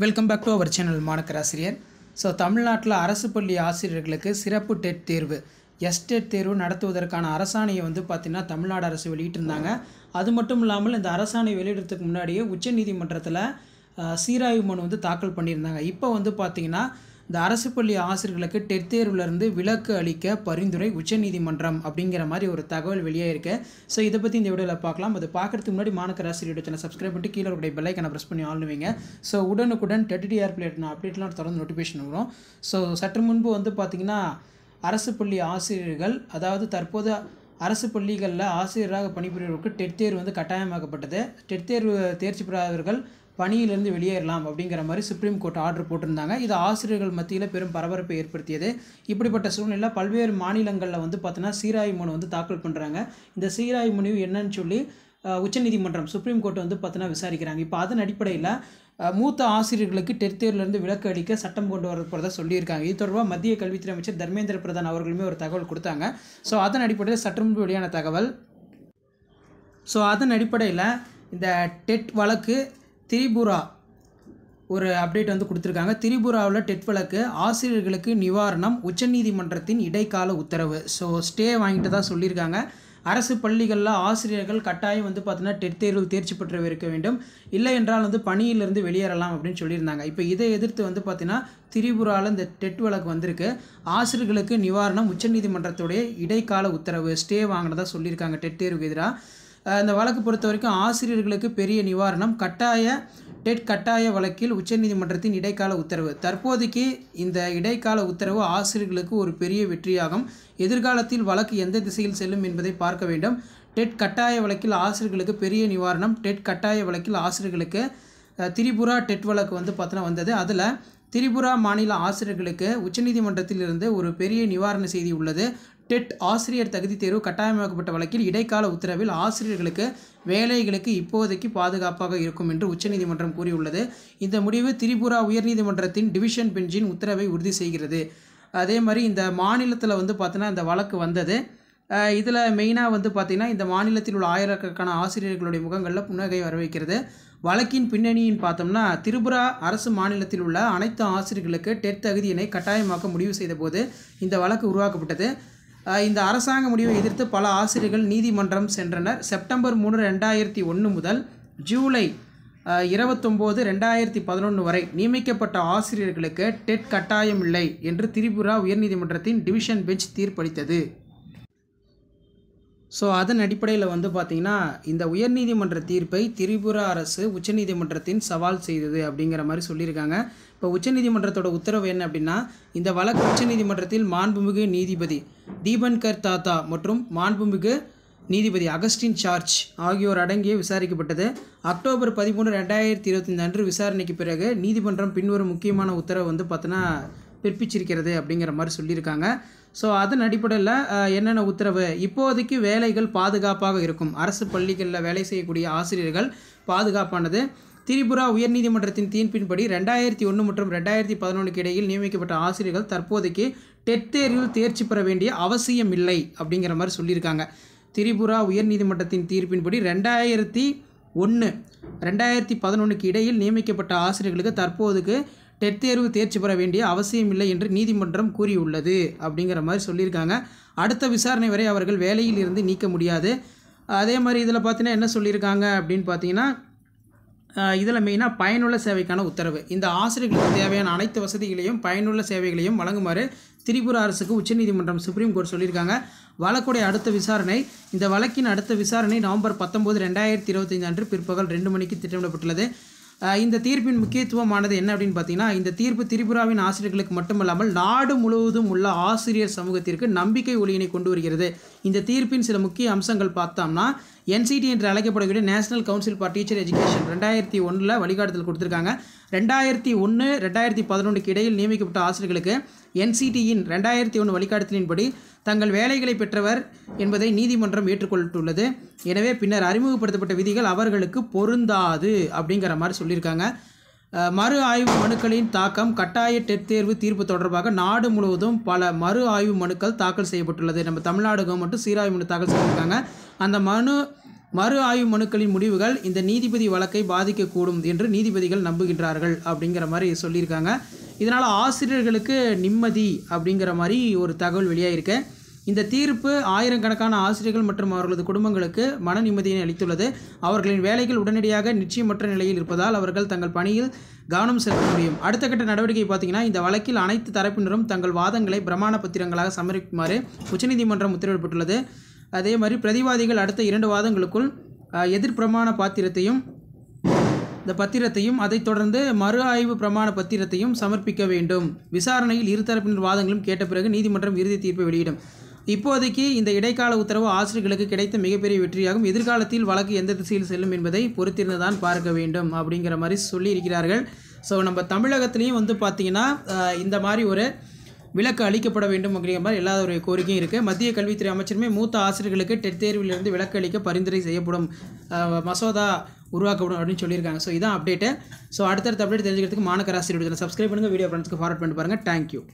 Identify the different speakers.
Speaker 1: Welcome back to our channel மாணக்கராசிரியர். So தமிழ்நாட்டில் அரசு பள்ளி ஆசிரியர்களுக்கு சிறப்பு டெட் தேர்வு எஸ்டெட் தேர்வு நடத்துவதற்கான அரசாணையை பார்த்திங்கன்னா தமிழ்நாடு அரசு வெளியிட்டிருந்தாங்க. அது மட்டும் இல்லாமல் இந்த அரசாணை வெளியிடுறதுக்கு முன்னாடியே உச்சநீதிமன்றத்தில் சீராய்வு மனு தாக்கல் பண்ணியிருந்தாங்க. இப்போ பார்த்திங்கன்னா இந்த அரசு பள்ளி ஆசிரியர்களுக்கு டெட் தேர்விலிருந்து விலக்கு அளிக்க பரிந்துரை உச்சநீதிமன்றம் அப்படிங்கிற மாதிரி ஒரு தகவல் வெளியே இருக்கு. ஸோ இதை பற்றி இந்த வீடியோவில் பார்க்கலாம். அது பார்க்குறதுக்கு முன்னாடி மாணக்கராசிரியர் சேனல் சப்ஸ்கிரைப் பண்ணிட்டு கீழே இருக்கிற பெல்லைக்கான ப்ரெஸ் பண்ணி ஆன் வைங்க. ஸோ உடனுக்குடன் டெட் அப்டேட்லாம் தொடர்ந்து நோட்டிஃபிகேஷன் வரும். ஸோ சற்று முன்பு பார்த்திங்கன்னா அரசு பள்ளி ஆசிரியர்கள், அதாவது தற்போது அரசு பள்ளிகளில் ஆசிரியராக பணிபுரிவர்களுக்கு டெட் தேர்வு கட்டாயமாக்கப்பட்டது. டெட் தேர்வு தேர்ச்சி பெறாதவர்கள் பணியிலிருந்து வெளியேறலாம் அப்படிங்கிற மாதிரி சுப்ரீம் கோர்ட் ஆர்டர் போட்டிருந்தாங்க. இது ஆசிரியர்கள் மத்தியில் பெரும் பரபரப்பை ஏற்படுத்தியது. இப்படிப்பட்ட சூழ்நிலையில் பல்வேறு மாநிலங்களில் பார்த்தீங்கன்னா சீராய்வு மனு தாக்கல் பண்ணுறாங்க. இந்த சீராய்வு மனு என்னன்னு சொல்லி உச்சநீதிமன்றம் சுப்ரீம் கோர்ட் பார்த்தீங்கன்னா விசாரிக்கிறாங்க. இப்போ அதன் அடிப்படையில் மூத்த ஆசிரியர்களுக்கு டெட் தேர்விலிருந்து விலக்கு அளிக்க சட்டம் கொண்டு வரப்போறதா சொல்லியிருக்காங்க. இது தொடர்பாக மத்திய கல்வித்துறை அமைச்சர் தர்மேந்திர பிரதான் அவர்களுமே ஒரு தகவல் கொடுத்தாங்க. ஸோ அதன் அடிப்படையில் சற்று முன்பு வெளியான தகவல். ஸோ அதன் அடிப்படையில் இந்த டெட் வழக்கு திரிபுரா ஒரு அப்டேட் கொடுத்துருக்காங்க. திரிபுராவில் டெட் வழக்கு ஆசிரியர்களுக்கு நிவாரணம் உச்சநீதிமன்றத்தின் இடைக்கால உத்தரவு. ஸோ ஸ்டே வாங்கிட்டு தான் சொல்லியிருக்காங்க. அரசு பள்ளிகளில் ஆசிரியர்கள் கட்டாயம் பார்த்தீங்கன்னா டெட் தேர்வில் தேர்ச்சி பெற்று இருக்க வேண்டும், இல்லை என்றால் பணியிலிருந்து வெளியேறலாம் அப்படின்னு சொல்லியிருந்தாங்க. இப்போ இதை எதிர்த்து பார்த்தீங்கன்னா திரிபுராவில் இந்த டெட் வழக்கு வந்திருக்கு. ஆசிரியர்களுக்கு நிவாரணம் உச்சநீதிமன்றத்துடைய இடைக்கால உத்தரவு ஸ்டே வாங்கினதா சொல்லியிருக்காங்க டெட் தேர்வுக்கு எதிராக. இந்த வழக்கு பொறுத்த வரைக்கும் ஆசிரியர்களுக்கு பெரிய நிவாரணம் டெட் கட்டாய வழக்கில் உச்சநீதிமன்றத்தின் இடைக்கால உத்தரவு. தற்போதைக்கு இந்த இடைக்கால உத்தரவு ஆசிரியர்களுக்கு ஒரு பெரிய வெற்றியாகும். எதிர்காலத்தில் வழக்கு எந்த திசையில் செல்லும் என்பதை பார்க்க வேண்டும். டெட் கட்டாய வழக்கில் ஆசிரியர்களுக்கு பெரிய நிவாரணம். டெட் கட்டாய வழக்கில் ஆசிரியர்களுக்கு திரிபுரா டெட் வழக்கு பார்த்தீங்கன்னா வந்தது. அதில் திரிபுரா மாநில ஆசிரியர்களுக்கு உச்சநீதிமன்றத்தில் இருந்து ஒரு பெரிய நிவாரண செய்தி உள்ளது. டெட் ஆசிரியர் தகுதி தேர்வு கட்டாயமாக்கப்பட்ட வழக்கில் இடைக்கால உத்தரவில் ஆசிரியர்களுக்கு வேலைகளுக்கு இப்போதைக்கு பாதுகாப்பாக இருக்கும் என்று உச்சநீதிமன்றம் கூறியுள்ளது. இந்த முடிவு திரிபுரா உயர்நீதிமன்றத்தின் டிவிஷன் பெஞ்சின் உத்தரவை உறுதி செய்கிறது. அதே மாதிரி இந்த மாநிலத்தில் பார்த்தீங்கன்னா இந்த வழக்கு வந்தது. இதில் மெயினாக பார்த்தீங்கன்னா இந்த மாநிலத்தில் உள்ள ஆயிரக்கணக்கான ஆசிரியர்களுடைய முகங்களில் புன்னகை வரவைக்கிறது. வழக்கின் பின்னணியின் பார்த்தோம்னா திரிபுரா அரசு மாநிலத்தில் உள்ள அனைத்து ஆசிரியர்களுக்கு டெட் தகுதியினை கட்டாயமாக்க முடிவு செய்த போது இந்த வழக்கு உருவாக்கப்பட்டது. இந்த அரசாங்க முடிவை எதிர்த்து பல ஆசிரியர்கள் நீதிமன்றம் சென்றனர். செப்டம்பர் 3, 2001 முதல் ஜூலை 29, 2011 வரை நியமிக்கப்பட்ட ஆசிரியர்களுக்கு டெட் கட்டாயம் இல்லை என்று திரிபுரா உயர்நீதிமன்றத்தின் டிவிஷன் பெஞ்ச் தீர்ப்பளித்தது. ஸோ அதன் அடிப்படையில் பார்த்திங்கன்னா இந்த உயர்நீதிமன்ற தீர்ப்பை திரிபுரா அரசு உச்சநீதிமன்றத்தின் சவால் செய்தது அப்படிங்கிற மாதிரி சொல்லியிருக்காங்க. இப்போ உச்சநீதிமன்றத்தோட உத்தரவு என்ன அப்படின்னா, இந்த வழக்கு உச்சநீதிமன்றத்தில் மாண்புமிகு நீதிபதி தீபன்கர் தாத்தா மற்றும் மாண்புமிகு நீதிபதி அகஸ்டின் சார்ஜ் ஆகியோர் அடங்கிய விசாரிக்கப்பட்டது. அக்டோபர் 13, 2025 அன்று விசாரணைக்கு பிறகு நீதிமன்றம் பின்வரும் முக்கியமான உத்தரவு பார்த்தீங்கன்னா பிறப்பிச்சிருக்கிறது அப்படிங்கிற மாதிரி சொல்லியிருக்காங்க. ஸோ அதன் அடிப்படையில் என்னென்ன உத்தரவு, இப்போதைக்கு வேலைகள் பாதுகாப்பாக இருக்கும். அரசு பள்ளிகளில் வேலை செய்யக்கூடிய ஆசிரியர்கள் பாதுகாப்பானது. திரிபுரா உயர்நீதிமன்றத்தின் தீர்ப்பின்படி 2001 மற்றும் 2011 இடையில் நியமிக்கப்பட்ட ஆசிரியர்கள் தற்போதைக்கு டெட் தேர்வில் தேர்ச்சி பெற வேண்டிய அவசியம் இல்லை அப்படிங்கிற மாதிரி சொல்லியிருக்காங்க. திரிபுரா உயர்நீதிமன்றத்தின் தீர்ப்பின்படி 2001, 2011 இடையில் நியமிக்கப்பட்ட ஆசிரியர்களுக்கு தற்போதுக்கு டெட் தேர்வு தேர்ச்சி பெற வேண்டிய அவசியம் இல்லை என்று நீதிமன்றம் கூறியுள்ளது அப்படிங்கிற மாதிரி சொல்லியிருக்காங்க. அடுத்த விசாரணை வரை அவர்கள் வேலையில் இருந்து நீக்க முடியாது. அதே மாதிரி இதில் பார்த்தீங்கன்னா என்ன சொல்லியிருக்காங்க அப்படின்னு பார்த்தீங்கன்னா, இதில் மெயினாக பயனுள்ள சேவைக்கான உத்தரவு. இந்த ஆசிரியர்களுக்கு தேவையான அனைத்து வசதிகளையும் பயனுள்ள சேவைகளையும் வழங்குமாறு திரிபுரா அரசுக்கு உச்சநீதிமன்றம் சுப்ரீம் கோர்ட் சொல்லியிருக்காங்க. வழக்குடைய அடுத்த விசாரணை, இந்த வழக்கின் அடுத்த விசாரணை நவம்பர் 19, 2025 அன்று பிற்பகல் 2 மணிக்கு திட்டமிடப்பட்டுள்ளது. இந்த தீர்ப்பின் முக்கியத்துவமானது என்ன அப்படின்னு பார்த்தீங்கன்னா, இந்த தீர்ப்பு திரிபுராவின் ஆசிரியர்களுக்கு மட்டுமல்லாமல் நாடு முழுவதும் உள்ள ஆசிரியர் சமூகத்திற்கு நம்பிக்கை ஒளியினை கொண்டு வருகிறது. இந்த தீர்ப்பின் சில முக்கிய அம்சங்கள் பார்த்தோம்னா, NCT என்று அழைக்கப்படக்கூடிய national council for teacher education 2001 வழிகாட்டுதல் கொடுத்துருக்காங்க. 2001, 2011 இடையில் நியமிக்கப்பட்ட ஆசிரியர்களுக்கு NCTயின் 2001 வழிகாட்டுதலின்படி தங்கள் வேலைகளை பெற்றவர் என்பதை நீதிமன்றம் ஏற்றுக்கொண்டுள்ளது. எனவே பின்னர் அறிமுகப்படுத்தப்பட்ட விதிகள் அவர்களுக்கு பொருந்தாது அப்படிங்கிற மாதிரி சொல்லியிருக்காங்க. மறு ஆய்வு மனுக்களின் தாக்கம், கட்டாய டெட் தேர்வு தீர்ப்பு தொடர்பாக நாடு முழுவதும் பல மறு ஆய்வு மனுக்கள் தாக்கல் செய்யப்பட்டுள்ளது. நம்ம தமிழ்நாடு கவர்மெண்ட்டும் சீராய்வு மனு தாக்கல் செய்திருக்காங்க. அந்த மனு மறு ஆய்வு மனுக்களின் முடிவுகள் இந்த நீதிபதி வழக்கை பாதிக்கக்கூடும் என்று நீதிபதிகள் நம்புகின்றார்கள் அப்படிங்கிற மாதிரி சொல்லியிருக்காங்க. இதனால் ஆசிரியர்களுக்கு நிம்மதி அப்படிங்கிற மாதிரி ஒரு தகவல் வெளியாகிருக்கு. இந்த தீர்ப்பு ஆயிரக்கணக்கான ஆசிரியர்கள் மற்றும் அவர்களது குடும்பங்களுக்கு மன நிம்மதியை அளித்துள்ளது. அவர்களின் வேலைகள் உடனடியாக நிச்சயமற்ற நிலையில் இருப்பதால் அவர்கள் தங்கள் பணியில் கவனம் செலுத்த முடியும். அடுத்த கட்ட நடவடிக்கை பார்த்திங்கன்னா, இந்த வழக்கில் அனைத்து தரப்பினரும் தங்கள் வாதங்களை பிரமாண பத்திரங்களாக சமர்ப்பிக்குமாறு உச்சநீதிமன்றம் உத்தரவிட்டுள்ளது. அதே மாதிரி பிரதிவாதிகள் அடுத்த 2 வாதங்களுக்குள் எதிர் பிரமாண பத்திரத்தையும் அதைத் தொடர்ந்து மறு ஆய்வு பிரமாண பத்திரத்தையும் சமர்ப்பிக்க வேண்டும். விசாரணையில் இருதரப்பினர் வாதங்களும் கேட்ட பிறகு நீதிமன்றம் இறுதி தீர்ப்பை வெளியிடும். இப்போதைக்கு இந்த இடைக்கால உத்தரவு ஆசிரியர்களுக்கு கிடைத்த மிகப்பெரிய வெற்றியாகும். எதிர்காலத்தில் வழக்கு எந்த திசையில் செல்லும் என்பதை பொறுத்திருந்துதான் பார்க்க வேண்டும் அப்படிங்கிற மாதிரி சொல்லியிருக்கிறார்கள். ஸோ நம்ம தமிழகத்துலேயும் வந்து பார்த்திங்கன்னா இந்த மாதிரி ஒரு விலக்கு அளிக்கப்பட வேண்டும் அப்படிங்கிற மாதிரி எல்லா ஒரு கோரிக்கையும் இருக்குது. மத்திய கல்வித்துறை அமைச்சருமே மூத்த ஆசிரியர்களுக்கு டெட் தேர்விலிருந்து விலக்கு அளிக்க பரிந்துரை செய்யப்படும் மசோதா உருவாக்கப்படும் அப்படின்னு சொல்லியிருக்காங்க. ஸோ இதான் அப்டேட்டு. ஸோ அடுத்தடுத்த அப்டேட் தெரிஞ்சுக்கிறதுக்கு மாணக்கர் ஆசிரியர் சப்ஸ்கிரைப் பண்ணுங்கள். வீடியோ ஃப்ரெண்ட்ஸ்க்கு ஃபார்வர்ட் பண்ணிட்டு பாருங்கள். தேங்க்யூ.